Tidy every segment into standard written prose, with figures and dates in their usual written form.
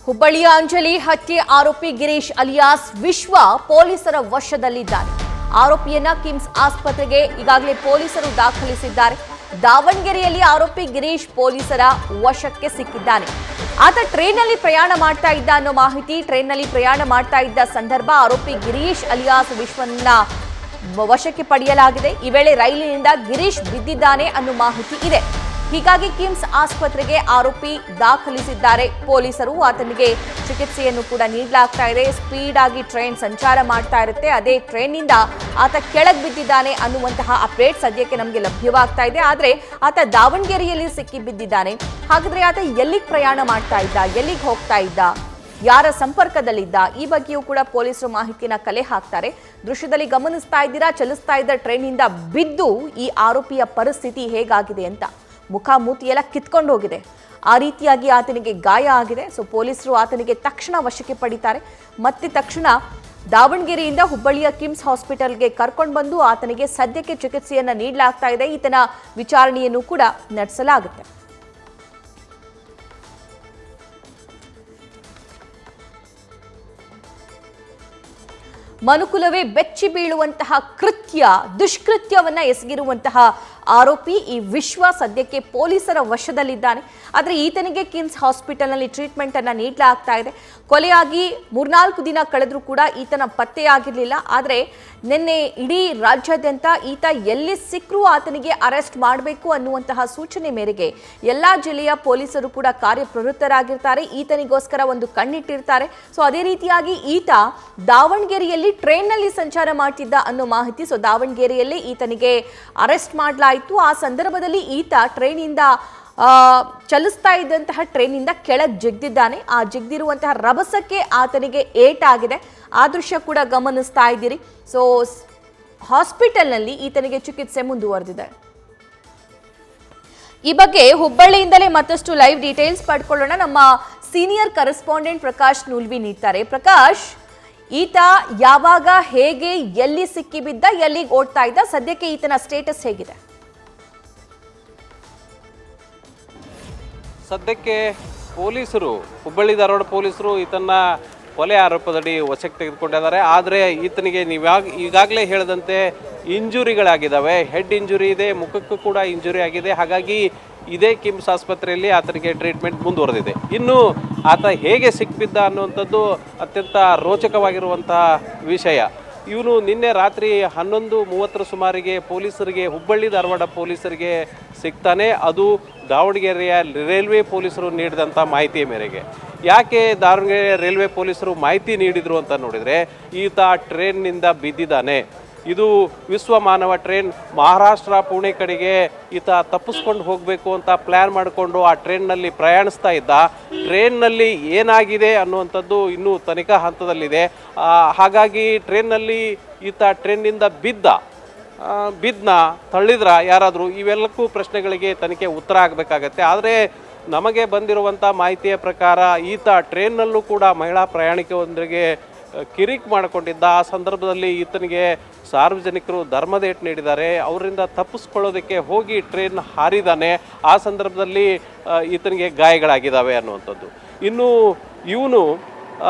ಹುಬ್ಬಳ್ಳಿಯ ಅಂಜಲಿ ಹತ್ಯೆ ಆರೋಪಿ ಗಿರೀಶ್ ಅಲಿಯಾಸ್ ವಿಶ್ವ ಪೊಲೀಸರ ವಶದಲ್ಲಿದ್ದಾನೆ. ಆರೋಪಿಯನ್ನ ಕಿಮ್ಸ್ ಆಸ್ಪತ್ರೆಗೆ ಈಗಾಗಲೇ ಪೊಲೀಸರು ದಾಖಲಿಸಿದ್ದಾರೆ. ದಾವಣಗೆರೆಯಲ್ಲಿ ಆರೋಪಿ ಗಿರೀಶ್ ಪೊಲೀಸರ ವಶಕ್ಕೆ ಸಿಕ್ಕಿದ್ದಾನೆ. ಆತ ಟ್ರೈನ್ನಲ್ಲಿ ಪ್ರಯಾಣ ಮಾಡ್ತಾ ಇದ್ದ ಅನ್ನೋ ಮಾಹಿತಿ. ಟ್ರೈನ್ನಲ್ಲಿ ಪ್ರಯಾಣ ಮಾಡ್ತಾ ಇದ್ದ ಸಂದರ್ಭ ಆರೋಪಿ ಗಿರೀಶ್ ಅಲಿಯಾಸ್ ವಿಶ್ವನ್ನ ವಶಕ್ಕೆ ಪಡೆಯಲಾಗಿದೆ. ಈ ವೇಳೆ ರೈಲಿನಿಂದ ಗಿರೀಶ್ ಬಿದ್ದಿದ್ದಾನೆ ಅನ್ನೋ ಮಾಹಿತಿ ಇದೆ. ಹೀಗಾಗಿ ಕಿಮ್ಸ್ ಆಸ್ಪತ್ರೆಗೆ ಆರೋಪಿ ದಾಖಲಿಸಿದ್ದಾರೆ ಪೊಲೀಸರು. ಆತನಿಗೆ ಚಿಕಿತ್ಸೆಯನ್ನು ಕೂಡ ನೀಡಲಾಗ್ತಾ ಇದೆ. ಸ್ಪೀಡ್ ಆಗಿ ಟ್ರೈನ್ ಸಂಚಾರ ಮಾಡ್ತಾ ಇರುತ್ತೆ. ಅದೇ ಟ್ರೈನ್ನಿಂದ ಆತ ಕೆಳಗೆ ಬಿದ್ದಿದ್ದಾನೆ ಅನ್ನುವಂತಹ ಅಪ್ಡೇಟ್ ಸದ್ಯಕ್ಕೆ ನಮಗೆ ಲಭ್ಯವಾಗ್ತಾ ಇದೆ. ಆದರೆ ಆತ ದಾವಣಗೆರೆಯಲ್ಲಿ ಸಿಕ್ಕಿ ಬಿದ್ದಿದ್ದಾನೆ. ಹಾಗಾದ್ರೆ ಆತ ಎಲ್ಲಿಗೆ ಪ್ರಯಾಣ ಮಾಡ್ತಾ ಇದ್ದ, ಎಲ್ಲಿಗೆ ಹೋಗ್ತಾ ಇದ್ದ, ಯಾರ ಸಂಪರ್ಕದಲ್ಲಿದ್ದ, ಈ ಬಗ್ಗೆಯೂ ಕೂಡ ಪೊಲೀಸರು ಮಾಹಿತಿನ ಕಲೆ ಹಾಕ್ತಾರೆ. ದೃಶ್ಯದಲ್ಲಿ ಗಮನಿಸ್ತಾ ಇದ್ದೀರಾ, ಚಲಿಸ್ತಾ ಇದ್ದ ಟ್ರೈನ್ನಿಂದ ಬಿದ್ದು ಈ ಆರೋಪಿಯ ಪರಿಸ್ಥಿತಿ ಹೇಗಾಗಿದೆ ಅಂತ. ಮುಖ ಮೂತಿ ಎಲ್ಲ ಕಿತ್ಕೊಂಡು ಹೋಗಿದೆ. ಆ ರೀತಿಯಾಗಿ ಆತನಿಗೆ ಗಾಯ ಆಗಿದೆ. ಸೊ ಪೊಲೀಸರು ಆತನಿಗೆ ತಕ್ಷಣ ವಶಕ್ಕೆ ಪಡಿತಾರೆ. ಮತ್ತೆ ತಕ್ಷಣ ದಾವಣಗೆರೆಯಿಂದ ಹುಬ್ಬಳ್ಳಿಯ ಕಿಮ್ಸ್ ಹಾಸ್ಪಿಟಲ್ಗೆ ಕರ್ಕೊಂಡು ಬಂದು ಆತನಿಗೆ ಸದ್ಯಕ್ಕೆ ಚಿಕಿತ್ಸೆಯನ್ನು ನೀಡಲಾಗ್ತಾ ಇದೆ. ಈತನ ವಿಚಾರಣೆಯನ್ನು ಕೂಡ ನಡೆಸಲಾಗುತ್ತೆ. ಮನುಕುಲವೇ ಬೆಚ್ಚಿ ಬೀಳುವಂತಹ ದುಷ್ಕೃತ್ಯವನ್ನ ಎಸಗಿರುವಂತಹ ಆರೋಪಿ ಈ ವಿಶ್ವ ಸದ್ಯಕ್ಕೆ ಪೊಲೀಸರ ವಶದಲ್ಲಿದ್ದಾನೆ. ಆದರೆ ಈತನಿಗೆ ಕಿಮ್ಸ್ ಹಾಸ್ಪಿಟಲ್ನಲ್ಲಿ ಟ್ರೀಟ್ಮೆಂಟ್ ಅನ್ನ ನೀಡಲಾಗ್ತಾ ಇದೆ. ಕೊಲೆಯಾಗಿ 3-4 ದಿನ ಕಳೆದ್ರೂ ಕೂಡ ಈತನ ಪತ್ತೆಯಾಗಿರಲಿಲ್ಲ. ಆದರೆ ನಿನ್ನೆ ಇಡೀ ರಾಜ್ಯಾದ್ಯಂತ ಈತ ಎಲ್ಲಿ ಸಿಕ್ಕರೂ ಆತನಿಗೆ ಅರೆಸ್ಟ್ ಮಾಡಬೇಕು ಅನ್ನುವಂತಹ ಸೂಚನೆ ಮೇರೆಗೆ ಎಲ್ಲಾ ಜಿಲ್ಲೆಯ ಪೊಲೀಸರು ಕೂಡ ಕಾರ್ಯಪ್ರವೃತ್ತರಾಗಿರ್ತಾರೆ. ಈತನಿಗೋಸ್ಕರ ಒಂದು ಕಣ್ಣಿಟ್ಟಿರ್ತಾರೆ. ಸೊ ಅದೇ ರೀತಿಯಾಗಿ ಈತ ದಾವಣಗೆರೆಯಲ್ಲಿ ಟ್ರೈನ್ನಲ್ಲಿ ಸಂಚಾರ ಮಾಡ್ತಿದ್ದ ಅನ್ನೋ ಮಾಹಿತಿ. ಸೊ ದಾವಣಗೆರೆಯಲ್ಲಿ ಈತನಿಗೆ ಅರೆಸ್ಟ್ ಮಾಡಲಾಯಿತು. ಆ ಸಂದರ್ಭದಲ್ಲಿ ಈತ ಟ್ರೈನಿಂದ ಚಲಿಸ್ತಾ ಇದ್ದಂತಹ ಟ್ರೈನಿಂದ ಕೆಳಗೆ ಜಿಗ್ದಿದ್ದಾನೆ. ಆ ಜಿಗ್ದಿರುವಂತಹ ರಭಸಕ್ಕೆ ಆತನಿಗೆ ಏಟಾಗಿದೆ. ಆ ದೃಶ್ಯ ಕೂಡ ಗಮನಿಸ್ತಾ ಇದ್ದೀರಿ. ಸೊ ಹಾಸ್ಪಿಟಲ್ನಲ್ಲಿ ಈತನಿಗೆ ಚಿಕಿತ್ಸೆ ಮುಂದುವರೆದಿದೆ. ಈ ಬಗ್ಗೆ ಹುಬ್ಬಳ್ಳಿಯಿಂದಲೇ ಮತ್ತಷ್ಟು ಲೈವ್ ಡೀಟೇಲ್ಸ್ ಪಡ್ಕೊಳ್ಳೋಣ. ನಮ್ಮ ಸೀನಿಯರ್ ಕರೆಸ್ಪಾಂಡೆಂಟ್ ಪ್ರಕಾಶ್ ನೂಲ್ವಿ ನೀಡ್ತಾರೆ. ಪ್ರಕಾಶ್, ಈತ ಯಾವಾಗ, ಹೇಗೆ, ಎಲ್ಲಿ ಸಿಕ್ಕಿಬಿದ್ದ, ಎಲ್ಲಿಗೆ ಓಡ್ತಾ ಇದ್ದ, ಸದ್ಯಕ್ಕೆ ಈತನ ಸ್ಟೇಟಸ್ ಹೇಗಿದೆ? ಸದ್ಯಕ್ಕೆ ಪೊಲೀಸರು, ಹುಬ್ಬಳ್ಳಿ ಧಾರವಾಡ ಪೊಲೀಸರು ಈತನ್ನ ಕೊಲೆ ಆರೋಪದಡಿ ವಶಕ್ಕೆ ತೆಗೆದುಕೊಂಡಿದ್ದಾರೆ. ಆದರೆ ಈತನಿಗೆ ಈಗಾಗಲೇ ಹೇಳಿದಂತೆ ಇಂಜುರಿಗಳಾಗಿದ್ದಾವೆ. ಹೆಡ್ ಇಂಜುರಿ ಇದೆ, ಮುಖಕ್ಕೂ ಕೂಡ ಇಂಜುರಿ ಆಗಿದೆ. ಹಾಗಾಗಿ ಇದೇ ಕಿಮ್ಸ್ ಆಸ್ಪತ್ರೆಯಲ್ಲಿ ಆತನಿಗೆ ಟ್ರೀಟ್ಮೆಂಟ್ ಮುಂದುವರೆದಿದೆ. ಇನ್ನು ಆತ ಹೇಗೆ ಸಿಕ್ಕಿಬಿದ್ದ ಅನ್ನುವಂಥದ್ದು ಅತ್ಯಂತ ರೋಚಕವಾಗಿರುವಂತಹ ವಿಷಯ. ಇವನು ನಿನ್ನೆ ರಾತ್ರಿ 11:30 ಸುಮಾರಿಗೆ ಪೊಲೀಸರಿಗೆ, ಹುಬ್ಬಳ್ಳಿ ಧಾರವಾಡ ಪೊಲೀಸರಿಗೆ ಸಿಗ್ತಾನೆ. ಅದು ದಾವಣಗೆರೆಯ ರೈಲ್ವೆ ಪೊಲೀಸರು ನೀಡಿದಂಥ ಮಾಹಿತಿಯ ಮೇರೆಗೆ. ಯಾಕೆ ದಾವಣಗೆರೆ ರೈಲ್ವೆ ಪೊಲೀಸರು ಮಾಹಿತಿ ನೀಡಿದರು ಅಂತ ನೋಡಿದರೆ, ಈತ ಟ್ರೈನ್ನಿಂದ ಬಿದ್ದಿದ್ದಾನೆ. ಇದು ವಿಶ್ವ ಮಾನವ ಟ್ರೈನ್ ಮಹಾರಾಷ್ಟ್ರ ಪುಣೆ ಕಡೆಗೆ ಈತ ತಪ್ಪಿಸ್ಕೊಂಡು ಹೋಗಬೇಕು ಅಂತ ಪ್ಲ್ಯಾನ್ ಮಾಡಿಕೊಂಡು ಆ ಟ್ರೈನ್ನಲ್ಲಿ ಪ್ರಯಾಣಿಸ್ತಾ ಇದ್ದ. ಟ್ರೈನ್ನಲ್ಲಿ ಏನಾಗಿದೆ ಅನ್ನುವಂಥದ್ದು ಇನ್ನೂ ತನಿಖಾ ಹಂತದಲ್ಲಿದೆ. ಹಾಗಾಗಿ ಟ್ರೈನ್ನಲ್ಲಿ ಈತ ಟ್ರೈನ್ನಿಂದ ಬಿದ್ದನ ತಳ್ಳಿದ್ರ ಯಾರಾದರೂ, ಇವೆಲ್ಲಕ್ಕೂ ಪ್ರಶ್ನೆಗಳಿಗೆ ತನಿಖೆ ಉತ್ತರ ಆಗಬೇಕಾಗತ್ತೆ. ಆದರೆ ನಮಗೆ ಬಂದಿರುವಂಥ ಮಾಹಿತಿಯ ಪ್ರಕಾರ ಈತ ಟ್ರೈನ್ನಲ್ಲೂ ಕೂಡ ಮಹಿಳಾ ಪ್ರಯಾಣಿಕರೊಂದಿಗೆ ಕಿರಿಕ್ ಮಾಡಿಕೊಂಡಿದ್ದ. ಆ ಸಂದರ್ಭದಲ್ಲಿ ಈತನಿಗೆ ಸಾರ್ವಜನಿಕರು ಧರ್ಮದೇಟ್ ನೀಡಿದ್ದಾರೆ. ಅವರಿಂದ ತಪ್ಪಿಸ್ಕೊಳ್ಳೋದಕ್ಕೆ ಹೋಗಿ ಟ್ರೈನ್ ಹಾರಿದ್ದಾನೆ. ಆ ಸಂದರ್ಭದಲ್ಲಿ ಈತನಿಗೆ ಗಾಯಗಳಾಗಿದ್ದಾವೆ ಅನ್ನುವಂಥದ್ದು. ಇನ್ನು ಇವನು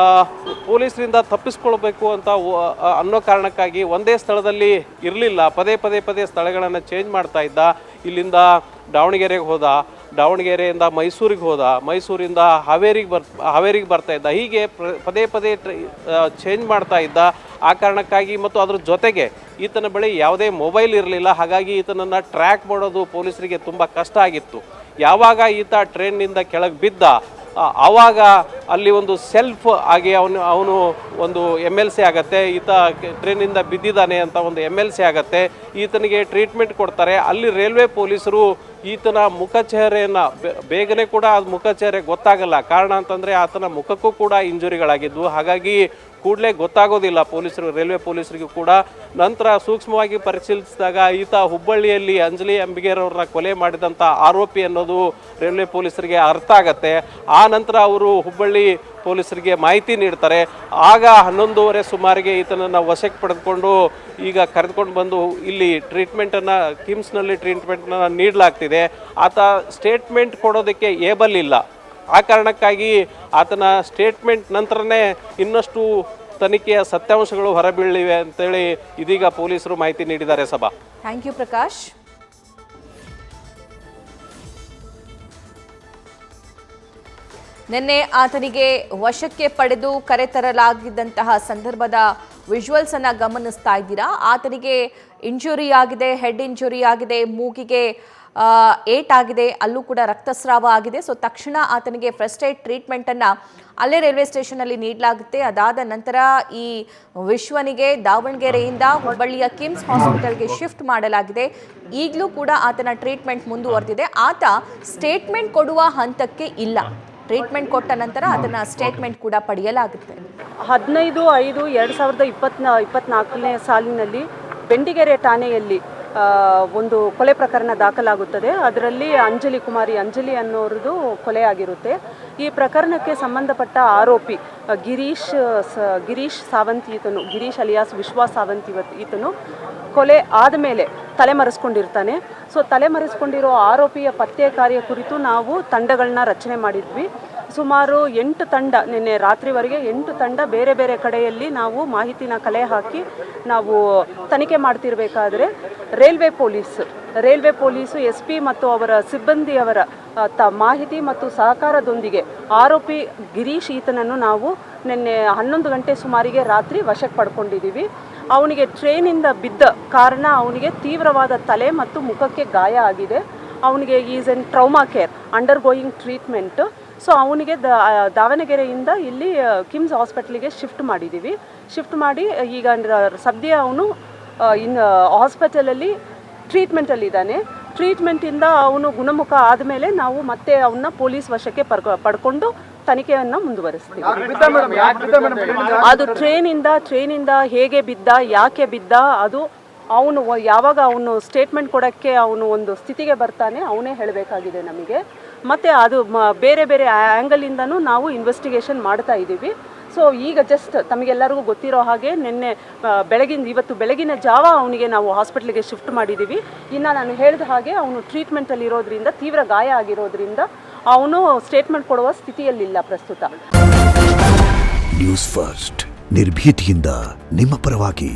ಪೊಲೀಸರಿಂದ ತಪ್ಪಿಸ್ಕೊಳ್ಬೇಕು ಅಂತ ಅನ್ನೋ ಕಾರಣಕ್ಕಾಗಿ ಒಂದೇ ಸ್ಥಳದಲ್ಲಿ ಇರಲಿಲ್ಲ. ಪದೇ ಸ್ಥಳಗಳನ್ನು ಚೇಂಜ್ ಮಾಡ್ತಾ ಇದ್ದ. ಇಲ್ಲಿಂದ ದಾವಣಗೆರೆಗೆ ಹೋದ, ದಾವಣಗೆರೆಯಿಂದ ಮೈಸೂರಿಗೆ ಹೋದ, ಮೈಸೂರಿಂದ ಹಾವೇರಿಗೆ ಬರ್ತಾ ಇದ್ದ. ಹೀಗೆ ಪದೇ ಚೇಂಜ್ ಮಾಡ್ತಾ ಇದ್ದ. ಆ ಕಾರಣಕ್ಕಾಗಿ ಮತ್ತು ಅದ್ರ ಜೊತೆಗೆ ಈತನ ಬಳಿ ಯಾವುದೇ ಮೊಬೈಲ್ ಇರಲಿಲ್ಲ. ಹಾಗಾಗಿ ಈತನನ್ನು ಟ್ರ್ಯಾಕ್ ಮಾಡೋದು ಪೊಲೀಸರಿಗೆ ತುಂಬ ಕಷ್ಟ ಆಗಿತ್ತು. ಯಾವಾಗ ಈತ ಟ್ರೈನ್ನಿಂದ ಕೆಳಗೆ ಬಿದ್ದ, ಆವಾಗ ಅಲ್ಲಿ ಒಂದು ಸೆಲ್ಫ್ ಆಗಿ ಅವನು ಒಂದು MLC ಆಗತ್ತೆ. ಈತ ಟ್ರೈನಿಂದ ಬಿದ್ದಿದ್ದಾನೆ ಅಂತ ಒಂದು MLC ಆಗತ್ತೆ. ಈತನಿಗೆ ಟ್ರೀಟ್ಮೆಂಟ್ ಕೊಡ್ತಾರೆ. ಅಲ್ಲಿ ರೈಲ್ವೆ ಪೊಲೀಸರು ಈತನ ಮುಖಚಹರೆಯನ್ನು ಬೇಗನೆ ಕೂಡ ಅದು ಮುಖಚಹರೆ ಗೊತ್ತಾಗಲ್ಲ. ಕಾರಣ ಅಂತಂದರೆ ಆತನ ಮುಖಕ್ಕೂ ಕೂಡ ಇಂಜುರಿಗಳಾಗಿದ್ವು. ಹಾಗಾಗಿ ಕೂಡಲೇ ಗೊತ್ತಾಗೋದಿಲ್ಲ ರೈಲ್ವೆ ಪೊಲೀಸರಿಗೂ ಕೂಡ. ನಂತರ ಸೂಕ್ಷ್ಮವಾಗಿ ಪರಿಶೀಲಿಸಿದಾಗ ಈತ ಹುಬ್ಬಳ್ಳಿಯಲ್ಲಿ ಅಂಜಲಿ ಅಂಬಿಗೇರವ್ರನ್ನ ಕೊಲೆ ಮಾಡಿದಂಥ ಆರೋಪಿ ಅನ್ನೋದು ರೈಲ್ವೆ ಪೊಲೀಸರಿಗೆ ಅರ್ಥ ಆಗತ್ತೆ. ಆ ನಂತರ ಅವರು ಹುಬ್ಬಳ್ಳಿ ಪೊಲೀಸರಿಗೆ ಮಾಹಿತಿ ನೀಡ್ತಾರೆ. ಆಗ 11:30 ಸುಮಾರಿಗೆ ಈತನನ್ನು ವಶಕ್ಕೆ ಪಡೆದುಕೊಂಡು ಈಗ ಕರೆದುಕೊಂಡು ಬಂದು ಇಲ್ಲಿ ಟ್ರೀಟ್ಮೆಂಟನ್ನು ಕಿಮ್ಸ್ನಲ್ಲಿ ಟ್ರೀಟ್ಮೆಂಟನ್ನು ನೀಡಲಾಗ್ತಿದೆ. ಆತ ಸ್ಟೇಟ್ಮೆಂಟ್ ಕೊಡೋದಕ್ಕೆ ಏಬಲ್ ಇಲ್ಲ. ಆ ಕಾರಣಕ್ಕಾಗಿ ಆತನ ಸ್ಟೇಟ್ಮೆಂಟ್ ನಂತರನೇ ಇನ್ನಷ್ಟು ತನಿಖೆಯ ಸತ್ಯಾಂಶಗಳು ಹೊರಬೀಳಿವೆ ಅಂತೇಳಿ ಇದೀಗ ಪೊಲೀಸರು ಮಾಹಿತಿ ನೀಡಿದ್ದಾರೆ. ಸಭಾ, ಥ್ಯಾಂಕ್ ಯು ಪ್ರಕಾಶ್. ನಿನ್ನೆ ಆತನಿಗೆ ವಶಕ್ಕೆ ಪಡೆದು ಕರೆತರಲಾಗಿದ್ದಂತಹ ಸಂದರ್ಭದ ವಿಜುವಲ್ಸ್ ಅನ್ನ ಗಮನಿಸ್ತಾ ಇದ್ದೀರಾ. ಆತನಿಗೆ ಇಂಜುರಿ ಆಗಿದೆ, ಹೆಡ್ ಇಂಜುರಿ ಆಗಿದೆ, ಮೂಗಿಗೆ ಏಟ್ ಆಗಿದೆ, ಅಲ್ಲೂ ಕೂಡ ರಕ್ತಸ್ರಾವ ಆಗಿದೆ. ಸೊ ತಕ್ಷಣ ಆತನಿಗೆ ಫಸ್ಟ್ ಏಡ್ ಟ್ರೀಟ್ಮೆಂಟ್ ಅನ್ನ ಅಲ್ಲೇ ರೈಲ್ವೆ ಸ್ಟೇಷನ್ ಅಲ್ಲಿ ನೀಡಲಾಗುತ್ತೆ. ಅದಾದ ನಂತರ ಈ ವಿಶ್ವನಿಗೆ ದಾವಣಗೆರೆಯಿಂದ ಹುಬ್ಬಳ್ಳಿಯ ಕಿಮ್ಸ್ ಹಾಸ್ಪಿಟಲ್ಗೆ ಶಿಫ್ಟ್ ಮಾಡಲಾಗಿದೆ. ಈಗಲೂ ಕೂಡ ಆತನ ಟ್ರೀಟ್ಮೆಂಟ್ ಮುಂದುವರೆದಿದೆ. ಆತ ಸ್ಟೇಟ್ಮೆಂಟ್ ಕೊಡುವ ಹಂತಕ್ಕೆ ಇಲ್ಲ. ಟ್ರೀಟ್ಮೆಂಟ್ ಕೊಟ್ಟ ನಂತರ ಅದನ್ನ ಸ್ಟೇಟ್ಮೆಂಟ್ ಕೂಡ ಪಡೆಯಲಾಗುತ್ತೆ. 15/5/2024 ಸಾಲಿನಲ್ಲಿ ಬೆಂಡಿಗೆರೆ ಠಾಣೆಯಲ್ಲಿ ಒಂದು ಕೊಲೆ ಪ್ರಕರಣ ದಾಖಲಾಗುತ್ತದೆ. ಅದರಲ್ಲಿ ಅಂಜಲಿ ಅನ್ನೋರದು ಕೊಲೆ ಆಗಿರುತ್ತೆ. ಈ ಪ್ರಕರಣಕ್ಕೆ ಸಂಬಂಧಪಟ್ಟ ಆರೋಪಿ ಗಿರೀಶ್ ಸಾವಂತ್, ಗಿರೀಶ್ ಅಲಿಯಾಸ್ ವಿಶ್ವ ಸಾವಂತ್ ಈತನು ಕೊಲೆ ಆದಮೇಲೆ ತಲೆಮರೆಸ್ಕೊಂಡಿರ್ತಾನೆ. ಸೊ ತಲೆಮರೆಸ್ಕೊಂಡಿರೋ ಆರೋಪಿಯ ಪತ್ತೆ ಕಾರ್ಯ ಕುರಿತು ನಾವು ತಂಡಗಳನ್ನ ರಚನೆ ಮಾಡಿದ್ವಿ. ಸುಮಾರು 8 ತಂಡ, ನಿನ್ನೆ ರಾತ್ರಿವರೆಗೆ 8 ತಂಡ ಬೇರೆ ಬೇರೆ ಕಡೆಯಲ್ಲಿ ನಾವು ಮಾಹಿತಿನ ಕಲೆ ಹಾಕಿ ನಾವು ತನಿಖೆ ಮಾಡ್ತಿರ್ಬೇಕಾದ್ರೆ ರೈಲ್ವೆ ಪೊಲೀಸು SP ಮತ್ತು ಅವರ ಸಿಬ್ಬಂದಿಯವರ ಮಾಹಿತಿ ಮತ್ತು ಸಹಕಾರದೊಂದಿಗೆ ಆರೋಪಿ ಗಿರೀಶ್ ಈತನನ್ನು ನಾವು ನಿನ್ನೆ 11 ಗಂಟೆ ಸುಮಾರಿಗೆ ರಾತ್ರಿ ವಶಕ್ಕೆ ಪಡ್ಕೊಂಡಿದ್ದೀವಿ. ಅವನಿಗೆ ಟ್ರೈನಿಂದ ಬಿದ್ದ ಕಾರಣ ಅವನಿಗೆ ತೀವ್ರವಾದ ತಲೆ ಮತ್ತು ಮುಖಕ್ಕೆ ಗಾಯ ಆಗಿದೆ. ಅವನಿಗೆ is N trauma care under going treatment. So ಅವನಿಗೆ ದಾವಣಗೆರೆಯಿಂದ ಇಲ್ಲಿ ಕಿಮ್ಸ್ ಹಾಸ್ಪಿಟ್ಲಿಗೆ ಶಿಫ್ಟ್ ಮಾಡಿದ್ದೀವಿ. ಶಿಫ್ಟ್ ಮಾಡಿ ಈಗ ಸದ್ಯ ಅವನು ಹಾಸ್ಪಿಟಲಲ್ಲಿ ಟ್ರೀಟ್ಮೆಂಟಲ್ಲಿದ್ದಾನೆ. ಟ್ರೀಟ್ಮೆಂಟಿಂದ ಅವನು ಗುಣಮುಖ ಆದಮೇಲೆ ನಾವು ಮತ್ತೆ ಅವನ್ನ ಪೊಲೀಸ್ ವಶಕ್ಕೆ ಪಡ್ಕೊಂಡು ತನಿಖೆಯನ್ನು ಮುಂದುವರಿಸ್ತೀವಿ. ಅದು ಟ್ರೈನಿಂದ ಹೇಗೆ ಬಿದ್ದ, ಯಾಕೆ ಬಿದ್ದ, ಅದು ಅವನು ಯಾವಾಗ ಅವನು ಸ್ಟೇಟ್ಮೆಂಟ್ ಕೊಡೋಕ್ಕೆ ಅವನು ಒಂದು ಸ್ಥಿತಿಗೆ ಬರ್ತಾನೆ ಅವನೇ ಹೇಳಬೇಕಾಗಿದೆ ನಮಗೆ. ಮತ್ತು ಅದು ಬೇರೆ ಬೇರೆ ಆ್ಯಂಗಲಿಂದನೂ ನಾವು ಇನ್ವೆಸ್ಟಿಗೇಷನ್ ಮಾಡ್ತಾ ಇದ್ದೀವಿ. ಸೊ ಈಗ ಜಸ್ಟ್ ತಮಗೆಲ್ಲರಿಗೂ ಗೊತ್ತಿರೋ ಹಾಗೆ ಇವತ್ತು ಬೆಳಗಿನ ಜಾವ ಅವನಿಗೆ ನಾವು ಹಾಸ್ಪಿಟ್ಲಿಗೆ ಶಿಫ್ಟ್ ಮಾಡಿದ್ದೀವಿ. ಇನ್ನು ನಾನು ಹೇಳಿದ ಹಾಗೆ ಅವನು ಟ್ರೀಟ್ಮೆಂಟಲ್ಲಿ ಇರೋದ್ರಿಂದ, ತೀವ್ರ ಗಾಯ ಆಗಿರೋದ್ರಿಂದ ಅವನು ಸ್ಟೇಟ್ಮೆಂಟ್ ಕೊಡುವ ಸ್ಥಿತಿಯಲ್ಲಿಲ್ಲ ಪ್ರಸ್ತುತ. ನ್ಯೂಸ್ ಫಸ್ಟ್ ನಿರ್ಭೀತಿಯಿಂದ ನಿಮ್ಮ ಪರವಾಗಿ.